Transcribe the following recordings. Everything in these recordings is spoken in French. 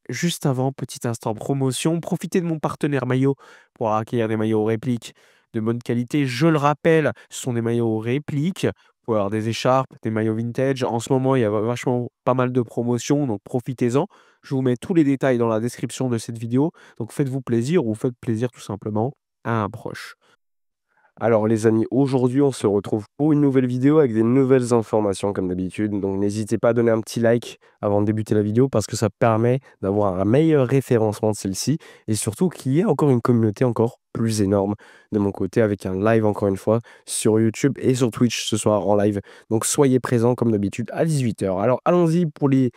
Juste avant, petit instant promotion, profitez de mon partenaire maillot pour acquérir des maillots répliques de bonne qualité. Je le rappelle, ce sont des maillots répliques. Vous pouvez avoir des écharpes, des maillots vintage. En ce moment, il y a vachement pas mal de promotions, donc profitez-en. Je vous mets tous les détails dans la description de cette vidéo. Donc faites-vous plaisir ou faites plaisir tout simplement à un proche. Alors les amis, aujourd'hui on se retrouve pour une nouvelle vidéo avec des nouvelles informations comme d'habitude. Donc n'hésitez pas à donner un petit like avant de débuter la vidéo parce que ça permet d'avoir un meilleur référencement de celle-ci et surtout qu'il y ait encore une communauté encore plus énorme de mon côté avec un live encore une fois sur YouTube et sur Twitch ce soir en live. Donc soyez présents comme d'habitude à 18 h. Alors allons-y pour les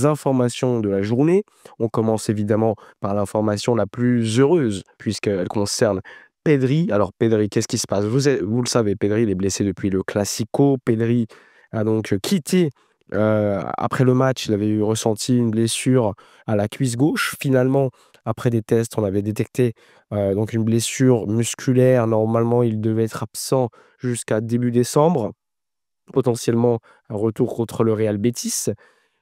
informations de la journée. On commence évidemment par l'information la plus heureuse puisqu'elle concerne Pedri, alors Pedri, qu'est-ce qui se passe? Vous le savez, Pedri, il est blessé depuis le Classico. Pedri a donc quitté après le match. Il avait eu ressenti une blessure à la cuisse gauche. Finalement, après des tests, on avait détecté donc une blessure musculaire. Normalement, il devait être absent jusqu'à début décembre. Potentiellement un retour contre le Real Betis.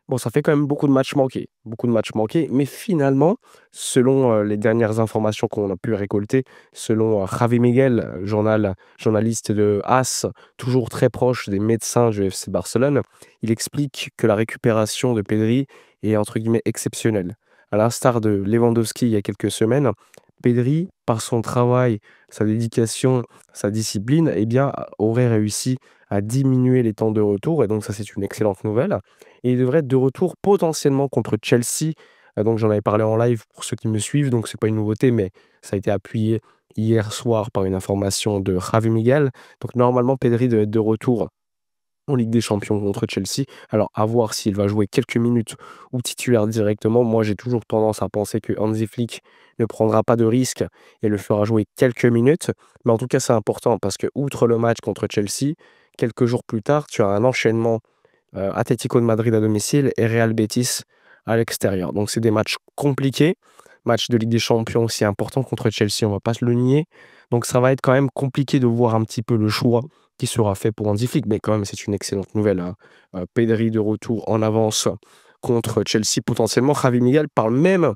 Bon, ça fait quand même beaucoup de matchs manqués, mais finalement, selon, les dernières informations qu'on a pu récolter, selon, Javi Miguel, journaliste de AS, toujours très proche des médecins du FC Barcelone, il explique que la récupération de Pedri est entre guillemets «exceptionnelle». À l'instar de Lewandowski il y a quelques semaines, Pedri, par son travail, sa dédication, sa discipline, eh bien, aurait réussi à diminuer les temps de retour et donc ça, c'est une excellente nouvelle. Et il devrait être de retour potentiellement contre Chelsea. Donc j'en avais parlé en live pour ceux qui me suivent, donc c'est pas une nouveauté, mais ça a été appuyé hier soir par une information de Javi Miguel. Donc normalement, Pedri devait être de retour en Ligue des Champions contre Chelsea. Alors à voir s'il va jouer quelques minutes ou titulaire directement. Moi, j'ai toujours tendance à penser que Hansi Flick ne prendra pas de risque et le fera jouer quelques minutes. Mais en tout cas, c'est important parce que outre le match contre Chelsea, quelques jours plus tard, tu as un enchaînement Atlético de Madrid à domicile et Real Betis à l'extérieur. Donc c'est des matchs compliqués, match de Ligue des Champions aussi important contre Chelsea, on va pas se le nier. Donc ça va être quand même compliqué de voir un petit peu le choix qui sera fait pour Hansi Flick, mais quand même c'est une excellente nouvelle, hein. Pedri de retour en avance contre Chelsea potentiellement. Javi Miguel parle même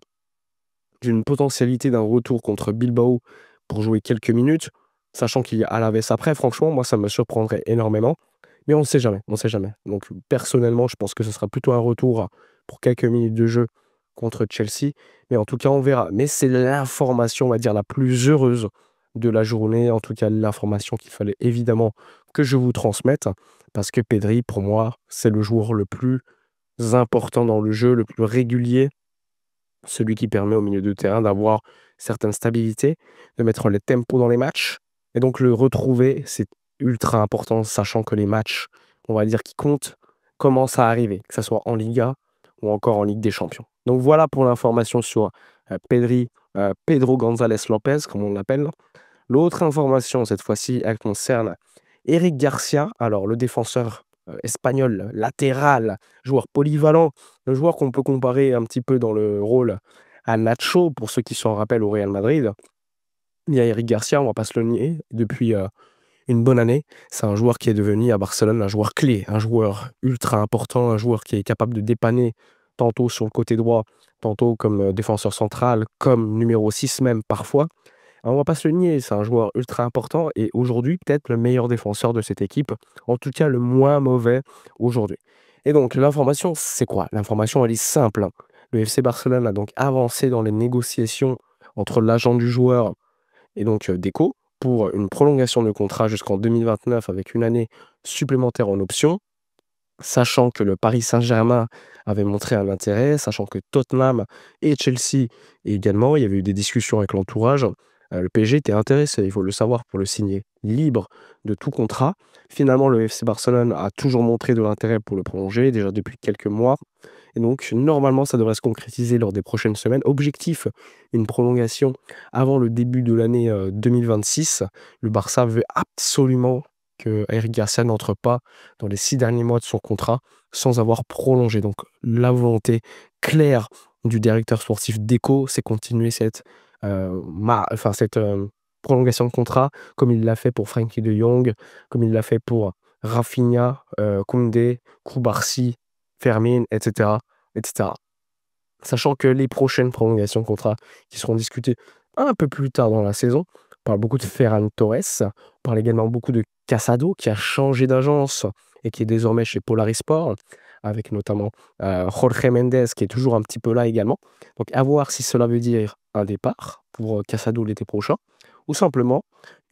d'une potentialité d'un retour contre Bilbao pour jouer quelques minutes, sachant qu'il y a Alaves après. Franchement, moi ça me surprendrait énormément. Mais on ne sait jamais, on ne sait jamais. Donc personnellement, je pense que ce sera plutôt un retour pour quelques minutes de jeu contre Chelsea. Mais en tout cas, on verra. Mais c'est l'information, on va dire, la plus heureuse de la journée. En tout cas, l'information qu'il fallait évidemment que je vous transmette. Parce que Pedri, pour moi, c'est le joueur le plus important dans le jeu, le plus régulier, celui qui permet au milieu de terrain d'avoir certaines stabilités, de mettre les tempos dans les matchs. Et donc le retrouver, c'est ultra important, sachant que les matchs, on va dire, qui comptent, commencent à arriver, que ce soit en Liga ou encore en Ligue des Champions. Donc voilà pour l'information sur Pedri, Pedro González Lopez, comme on l'appelle. L'autre information, cette fois-ci, elle concerne Eric Garcia, alors le défenseur espagnol, latéral, joueur polyvalent, le joueur qu'on peut comparer un petit peu dans le rôle à Nacho, pour ceux qui s'en rappellent au Real Madrid. Il y a Eric Garcia, on va pas se le nier, depuis une bonne année. C'est un joueur qui est devenu à Barcelone un joueur clé, un joueur ultra important, un joueur qui est capable de dépanner tantôt sur le côté droit, tantôt comme défenseur central, comme numéro 6 même parfois. On va pas se le nier, c'est un joueur ultra important et aujourd'hui peut-être le meilleur défenseur de cette équipe, en tout cas le moins mauvais aujourd'hui. Et donc l'information, c'est quoi? L'information, elle est simple, hein. Le FC Barcelone a donc avancé dans les négociations entre l'agent du joueur et donc Deco pour une prolongation de contrat jusqu'en 2029 avec une année supplémentaire en option, sachant que le Paris Saint-Germain avait montré un intérêt, sachant que Tottenham et Chelsea également, il y avait eu des discussions avec l'entourage. Le PSG était intéressé, il faut le savoir, pour le signer libre de tout contrat. Finalement, le FC Barcelone a toujours montré de l'intérêt pour le prolonger, déjà depuis quelques mois. Et donc, normalement, ça devrait se concrétiser lors des prochaines semaines. Objectif, une prolongation avant le début de l'année 2026. Le Barça veut absolument que Eric Garcia n'entre pas dans les 6 derniers mois de son contrat sans avoir prolongé. Donc, la volonté claire du directeur sportif Deco, c'est continuer cette prolongation de contrat comme il l'a fait pour Frenkie de Jong, comme il l'a fait pour Rafinha, Koundé, Koubarsi, Fermin, etc., etc. Sachant que les prochaines prolongations de contrat qui seront discutées un peu plus tard dans la saison, on parle beaucoup de Ferran Torres, on parle également beaucoup de Casado qui a changé d'agence et qui est désormais chez Polarisport, avec notamment Jorge Mendes qui est toujours un petit peu là également. Donc à voir si cela veut dire un départ pour Casado l'été prochain, ou simplement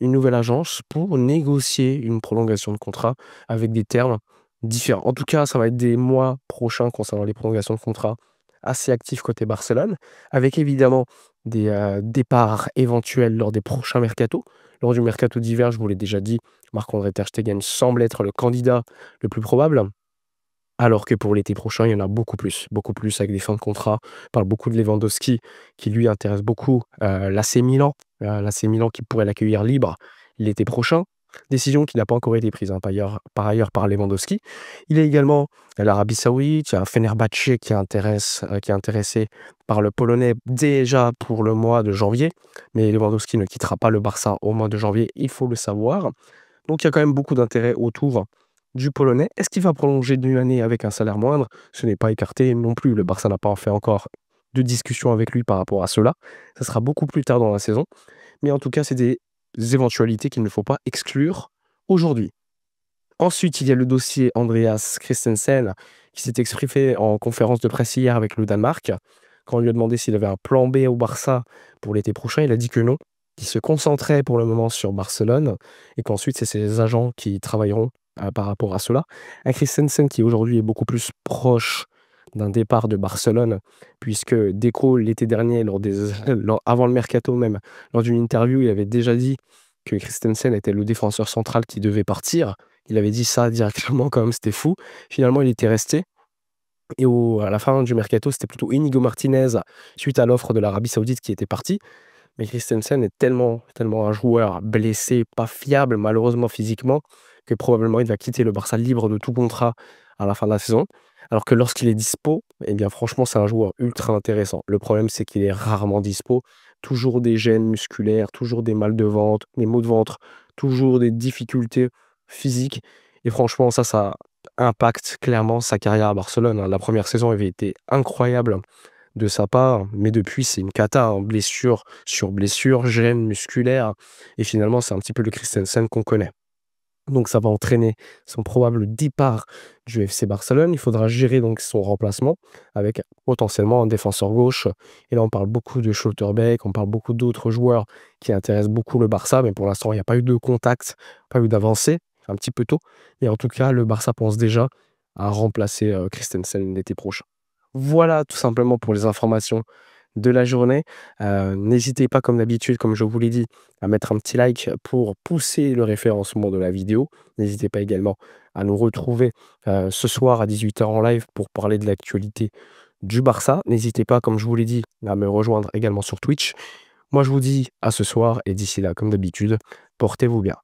une nouvelle agence pour négocier une prolongation de contrat avec des termes différents. En tout cas, ça va être des mois prochains concernant les prolongations de contrat assez actifs côté Barcelone, avec évidemment des départs éventuels lors des prochains mercatos. Lors du mercato d'hiver, je vous l'ai déjà dit, Marc-André ter Stegen semble être le candidat le plus probable. Alors que pour l'été prochain, il y en a beaucoup plus avec des fins de contrat. On parle beaucoup de Lewandowski qui lui intéresse beaucoup l'AC Milan qui pourrait l'accueillir libre l'été prochain. Décision qui n'a pas encore été prise par ailleurs par Lewandowski. Il y a également l'Arabie Saoudite, il y a Fenerbahçe qui est intéressé par le Polonais déjà pour le mois de janvier. Mais Lewandowski ne quittera pas le Barça au mois de janvier, il faut le savoir. Donc il y a quand même beaucoup d'intérêt autour du Polonais. Est-ce qu'il va prolonger d'une année avec un salaire moindre? Ce n'est pas écarté non plus. Le Barça n'a pas fait encore de discussion avec lui par rapport à cela. Ça sera beaucoup plus tard dans la saison. Mais en tout cas, c'est des éventualités qu'il ne faut pas exclure aujourd'hui. Ensuite, il y a le dossier Andreas Christensen qui s'est exprimé en conférence de presse hier avec le Danemark. Quand on lui a demandé s'il avait un plan B au Barça pour l'été prochain, il a dit que non, qu'il se concentrait pour le moment sur Barcelone et qu'ensuite, c'est ses agents qui travailleront par rapport à cela. Un Christensen qui aujourd'hui est beaucoup plus proche d'un départ de Barcelone, puisque Deco, l'été dernier, avant le mercato même, lors d'une interview, il avait déjà dit que Christensen était le défenseur central qui devait partir. Il avait dit ça directement, quand même, c'était fou. Finalement, il était resté. Et à la fin du mercato, c'était plutôt Inigo Martinez, suite à l'offre de l'Arabie Saoudite, qui était parti. Mais Christensen est tellement un joueur blessé, pas fiable, malheureusement physiquement, que probablement il va quitter le Barça libre de tout contrat à la fin de la saison. Alors que lorsqu'il est dispo, eh bien franchement, c'est un joueur ultra intéressant. Le problème, c'est qu'il est rarement dispo. Toujours des gênes musculaires, toujours des mal de ventre, des maux de ventre, toujours des difficultés physiques. Et franchement, ça impacte clairement sa carrière à Barcelone, hein. La première saison avait été incroyable de sa part, mais depuis, c'est une cata, hein. Blessure sur blessure, gêne musculaire. Et finalement, c'est un petit peu le Christensen qu'on connaît. Donc ça va entraîner son probable départ du FC Barcelone. Il faudra gérer donc son remplacement avec potentiellement un défenseur gauche. Et là, on parle beaucoup de Schlotterbeck, on parle beaucoup d'autres joueurs qui intéressent beaucoup le Barça, mais pour l'instant, il n'y a pas eu de contact, pas eu d'avancée, un petit peu tôt. Et en tout cas, le Barça pense déjà à remplacer Christensen l'été prochain. Voilà tout simplement pour les informations de la journée. N'hésitez pas comme d'habitude, comme je vous l'ai dit, à mettre un petit like pour pousser le référencement de la vidéo. N'hésitez pas également à nous retrouver ce soir à 18 h en live pour parler de l'actualité du Barça. N'hésitez pas, comme je vous l'ai dit, à me rejoindre également sur Twitch. Moi, je vous dis à ce soir et d'ici là, comme d'habitude, portez-vous bien.